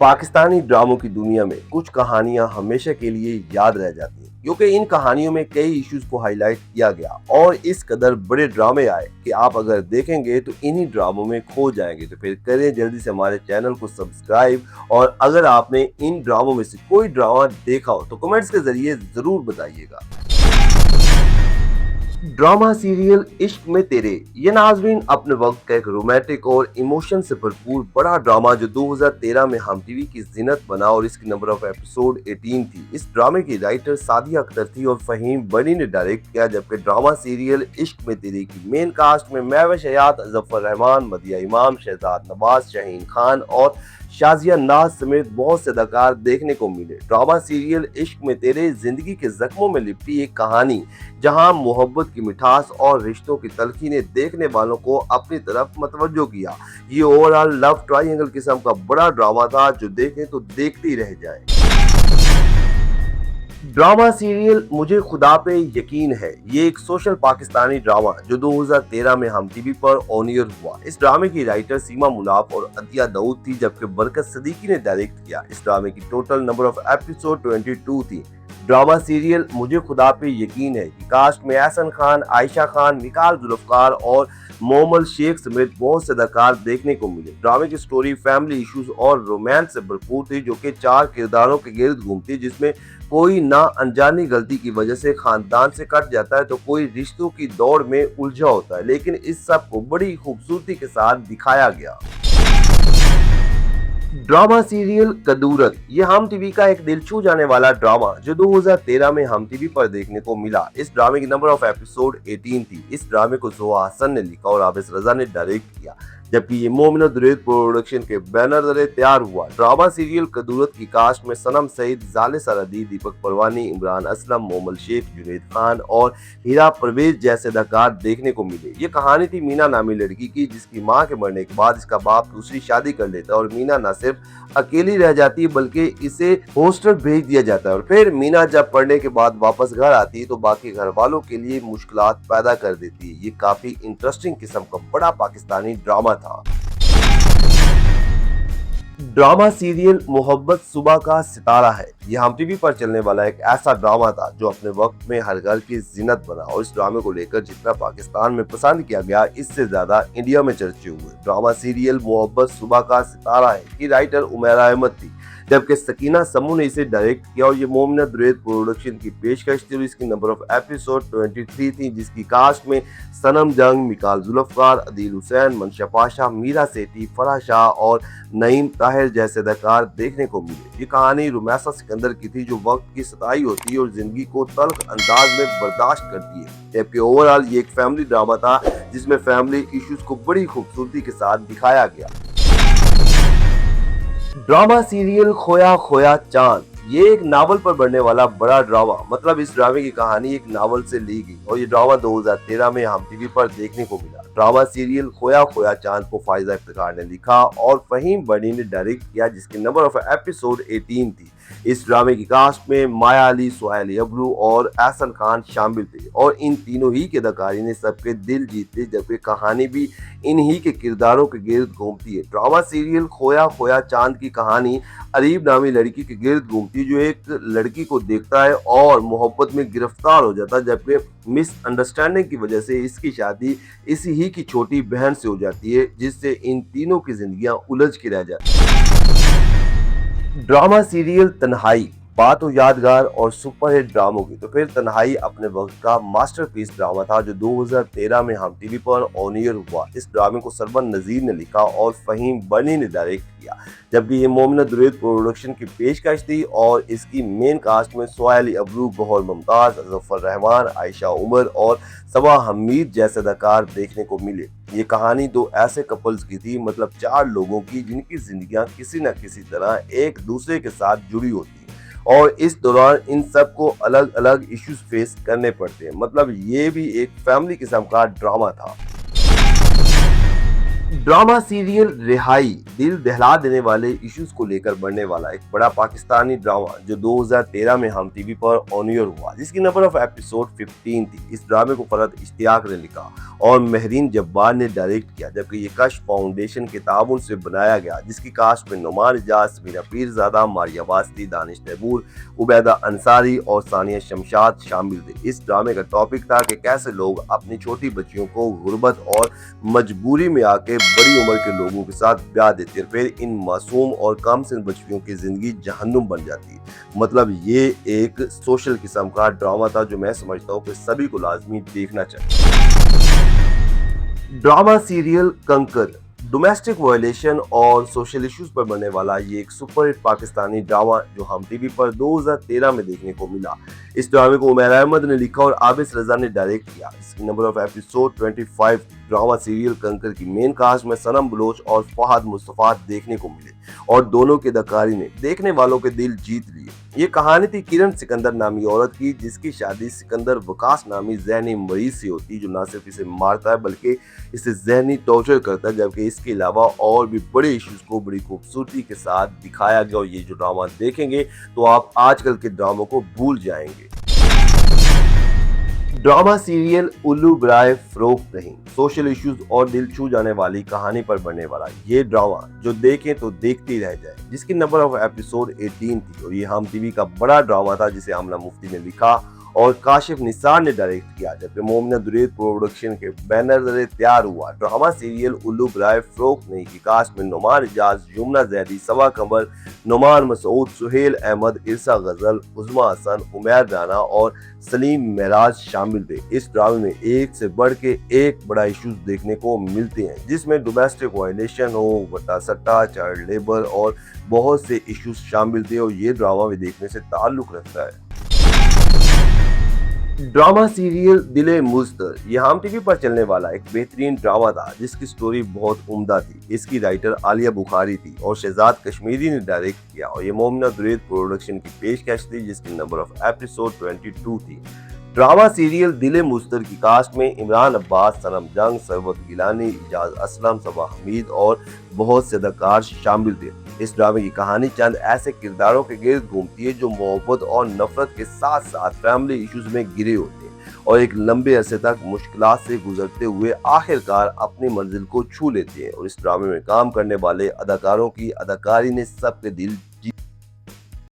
पाकिस्तानी ड्रामों की दुनिया में कुछ कहानियां हमेशा के लिए याद रह जाती हैं क्योंकि इन कहानियों में कई इश्यूज को हाईलाइट किया गया और इस कदर बड़े ड्रामे आए कि आप अगर देखेंगे तो इन्हीं ड्रामों में खो जाएंगे। तो फिर करें जल्दी से हमारे चैनल को सब्सक्राइब, और अगर आपने इन ड्रामों में से कोई ड्रामा देखा हो तो कमेंट्स के जरिए जरूर बताइएगा। ड्रामा सीरियल इश्क में तेरे, ये नाजरीन अपने वक्त का एक रोमांटिक और इमोशन से भरपूर बड़ा ड्रामा जो 2013 में हम टीवी की जिनत बना और इसकी नंबर ऑफ एपिसोड 18 थी। इस ड्रामे की राइटर सादिया अख्तर थी और फहीम बनी ने डायरेक्ट किया, जबकि ड्रामा सीरियल इश्क में तेरे की मेन कास्ट में महविश हयात, जफर रहमान, मदिया इमाम, शहजाद नवाज, शाहीन खान और शाजिया नाज समेत बहुत से अदाकार देखने को मिले। ड्रामा सीरियल इश्क में तेरे जिंदगी के जख्मों में लिपटी एक कहानी जहां मोहब्बत की मिठास और रिश्तों की तलखी ने देखने वालों को अपनी तरफ मतवज्जो किया। ये ओवरऑल लव ट्रायंगल किस्म का बड़ा ड्रामा था जो देखें तो देखते ही रह जाए। ड्रामा सीरियल मुझे खुदा पे यकीन है, ये एक सोशल पाकिस्तानी ड्रामा जो 2013 में हम टीवी पर ऑन एयर हुआ। इस ड्रामे की राइटर सीमा मुलाफ और अतिया दाऊद थी, जबकि बरकत सदीकी ने डायरेक्ट किया। इस ड्रामे की टोटल नंबर ऑफ एपिसोड 22 थी। ड्रामा सीरियल मुझे खुदा पे यकीन है कि कास्ट में एहसन खान, आयशा खान, निकाल जुल्फकार और मोहम्मद शेख समेत बहुत से अदाकार देखने को मिले। ड्रामे की स्टोरी फैमिली इश्यूज और रोमांस से भरपूर थी जो कि 4 किरदारों के गिर्द घूमती, जिसमें कोई ना अनजानी गलती की वजह से खानदान से कट जाता है तो कोई रिश्तों की दौड़ में उलझा होता है, लेकिन इस सब को बड़ी खूबसूरती के साथ दिखाया गया। ड्रामा सीरियल कदूरत, ये हम टीवी का एक दिल छू जाने वाला ड्रामा जो 2013 में हम टीवी पर देखने को मिला। इस ड्रामे की नंबर ऑफ एपिसोड 18 थी। इस ड्रामे को जोहा हसन ने लिखा और आबिस रजा ने डायरेक्ट किया, जबकि ये मोमिना दुरैद प्रोडक्शन के बैनर तले तैयार हुआ। ड्रामा सीरियल कदूरत की कास्ट में सनम सईद, जाले सरदी, दीपक परवानी, इमरान असलम, मोहम्मद शेख, जुनैद खान और हीरा परवेज जैसे अदाकार देखने को मिले। ये कहानी थी मीना नामी लड़की की जिसकी मां के मरने के बाद इसका बाप दूसरी शादी कर लेता है और मीना न सिर्फ अकेली रह जाती है बल्कि इसे हॉस्टल भेज दिया जाता है। और फिर मीना जब पढ़ने के बाद वापस घर आती है तो बाकी घर वालों के लिए मुश्किलात पैदा कर देती है। ये काफी इंटरेस्टिंग किस्म का बड़ा पाकिस्तानी ड्रामा था। ड्रामा सीरियल मोहब्बत सुबह का सितारा है, यह हम टीवी पर चलने वाला एक ऐसा ड्रामा था जो अपने वक्त में हर घर की जिन्नत बना और इस ड्रामे को लेकर जितना पाकिस्तान में पसंद किया गया इससे ज्यादा इंडिया में चर्चे हुए। ड्रामा सीरियल मोहब्बत सुबह का सितारा है की राइटर उमैरा अहमद थी, जबकि सकीना समू ने इसे डायरेक्ट किया और ये मोमिना दुरैद प्रोडक्शन की पेशकश थी और इसकी नंबर ऑफ एपिसोड 23 थी, जिसकी कास्ट में सनम जंग, निकाल जुल्फकार, अदील हुसैन, मनशा पाशा, मीरा सेठी, फराह शाह और नईम ताहिर जैसे अदाकार देखने को मिले। ये कहानी रुमैसा सिकंदर की थी जो वक्त की सताई होती है और जिंदगी को तल्ख अंदाज में बर्दाश्त करती है, जबकि ओवरऑल ये एक फैमिली ड्रामा था जिसमें फैमिली इश्यूज को बड़ी खूबसूरती के साथ दिखाया गया। ड्रामा सीरियल खोया खोया चांद, ये एक नावल पर बनने वाला बड़ा ड्रामा, मतलब इस ड्रामे की कहानी एक नावल से ली गई और ये ड्रामा 2013 में हम टीवी पर देखने को मिला। ड्रामा सीरियल खोया खोया चांद को फायजा इफ्तिखार ने लिखा और फहीम बनी ने डायरेक्ट किया, जिसकी नंबर ऑफ एपिसोड 18 थी। इस ड्रामे की कास्ट में माया अली, सुहैल अबरू और एहसन खान शामिल थे और इन तीनों ही की अदाकारी ने सबके दिल जीते, जबकि कहानी भी इन्हीं के किरदारों के गिर्द घूमती है। ड्रामा सीरियल खोया खोया चांद की कहानी अरीब नामी लड़की के गिर्द घूमती है जो एक लड़की को देखता है और मोहब्बत में गिरफ्तार हो जाता है, जबकि मिसअंडरस्टैंडिंग की वजह से इसकी शादी इसी ही की छोटी बहन से हो जाती है, जिससे इन तीनों की जिंदगियां उलझ के रह जाती है। ड्रामा सीरियल तन्हाई, बात हो यादगार और सुपरहिट ड्रामों की तो फिर तन्हाई अपने वक्त का मास्टरपीस ड्रामा था जो 2013 में हम टीवी पर ऑन एयर हुआ। इस ड्रामे को सरवन नजीर ने लिखा और फहीम बनी ने डायरेक्ट किया, जबकि ये मोमिना दुरैद प्रोडक्शन की पेशकश थी और इसकी मेन कास्ट में सुहैल अबरू, गौहर मुमताज, जफर रहमान, आयशा उमर और सबा हमीद जैसे अदाकार देखने को मिले। ये कहानी दो ऐसे कपल्स की थी, मतलब 4 लोगों की जिनकी जिंदगियां किसी न किसी तरह एक दूसरे के साथ जुड़ी होती और इस दौरान इन सब को अलग अलग इश्यूज फेस करने पड़ते हैं, मतलब ये भी एक फैमिली किस्म का ड्रामा था। ड्रामा सीरियल रिहाई दिल दहला देने वाले इश्यूज को लेकर बनने वाला एक बड़ा पाकिस्तानी ड्रामा जो 2013 में हम टीवी पर ऑन एयर हुआ, जिसकी नंबर ऑफ एपिसोड 15 थी। इस ड्रामे को फरहत इश्तियाक ने लिखा और महरीन जब्बार ने डायरेक्ट किया, जबकि ये कश फाउंडेशन के ताउन से बनाया गया, जिसकी कास्ट में नुमान इजाज, समीरा पीरजादा, मारिया वास्ती, दानिश तैमूर, उबैदा अंसारी और सानिया शमशाद शामिल थे। इस ड्रामे का टॉपिक था कि कैसे लोग अपनी छोटी बच्चियों को गुर्बत और मजबूरी में आके बड़ी उम्र के लोगों के साथ ब्याह देते हैं, फिर इन मासूम और कम सिन बच्चियों की जिंदगी जहन्नुम बन जाती है। मतलब ये एक सोशल किस्म का ड्रामा था जो मैं समझता हूँ कि सभी को लाजमी देखना चाहिए। ड्रामा सीरियल कंकर डोमेस्टिक वायलेशन और सोशल इश्यूज पर बनने वाला ये एक सुपरहिट पाकिस्तानी ड्रामा जो हम टीवी पर 2013 में देखने को मिला। इस ड्रामे को उमैर अहमद ने लिखा और आबिस रजा ने डायरेक्ट किया। इसकी number of episode 25। Drama serial कंकर की मेन कास्ट में सनम बलोच और फहद मुस्तफा देखने को मिले और दोनों की अदाकारी ने देखने वालों के दिल जीत लिए। ये कहानी थी किरण सिकंदर नामी औरत की, जिसकी शादी सिकंदर वकास नामी जहनी मरीज से होती, जो न सिर्फ इसे मारता है बल्कि इसे जहनी टॉर्चर करता है। जबकि इसके अलावा और भी बड़े इश्यूज को बड़ी खूबसूरती के साथ दिखाया गया और ये जो ड्रामा देखेंगे तो आप आजकल के ड्रामों को भूल जाएंगे। ड्रामा सीरियल उल्लू बराए फरोख्त नहीं, सोशल इश्यूज और दिल छू जाने वाली कहानी पर बनने वाला ये ड्रामा जो देखें तो देखते ही रह जाए, जिसकी नंबर ऑफ एपिसोड 18 थी और ये हम टीवी का बड़ा ड्रामा था जिसे आमना मुफ्ती ने लिखा और काशिफ निसार ने डायरेक्ट किया, जबकि मोमिना दुरेद प्रोडक्शन के बैनर तले तैयार हुआ। ड्रामा सीरियल उल्लू बराए फरोख्त नहीं की कास्ट में नुमान इजाज, यमुना जैदी, सबा कमर, नुमान मसूद, सुहेल अहमद, इरसा गजल, उज़मा हसन, उमैर राना और सलीम महराज शामिल थे। इस ड्रामे में एक से बढ़ के एक बड़ा इश्यूज देखने को मिलते हैं, जिसमें डोमेस्टिक वायलेशन हो, वटा सट्टा, चाइल्ड लेबर और बहुत से इश्यूज शामिल थे और ये ड्रामा भी देखने से ताल्लुक रखता है। ड्रामा सीरियल दिले मुज़्तर ये हम टीवी पर चलने वाला एक बेहतरीन ड्रामा था जिसकी स्टोरी बहुत उम्दा थी। इसकी राइटर आलिया बुखारी थी और शहजाद कश्मीरी ने डायरेक्ट किया और ये मोमिना दुरेद प्रोडक्शन की पेशकश थी, जिसकी नंबर ऑफ एपिसोड 22 थी। ड्रामा सीरियल दिले मुज़्तर की कास्ट में इमरान अब्बास, सनम जंग, सरवत गिलानी, इजाज असलम, सबा हमीद और बहुत से अदाकार शामिल थे। इस ड्रामे की कहानी चंद ऐसे किरदारों के गिर्द घूमती है जो मोहब्बत और नफरत के साथ साथ फैमिली इश्यूज में घिरे होते हैं और एक लंबे अरसे तक मुश्किलात से गुजरते हुए आखिरकार अपनी मंजिल को छू लेते हैं। और इस ड्रामे में काम करने वाले अदाकारों की अदाकारी ने सबके दिल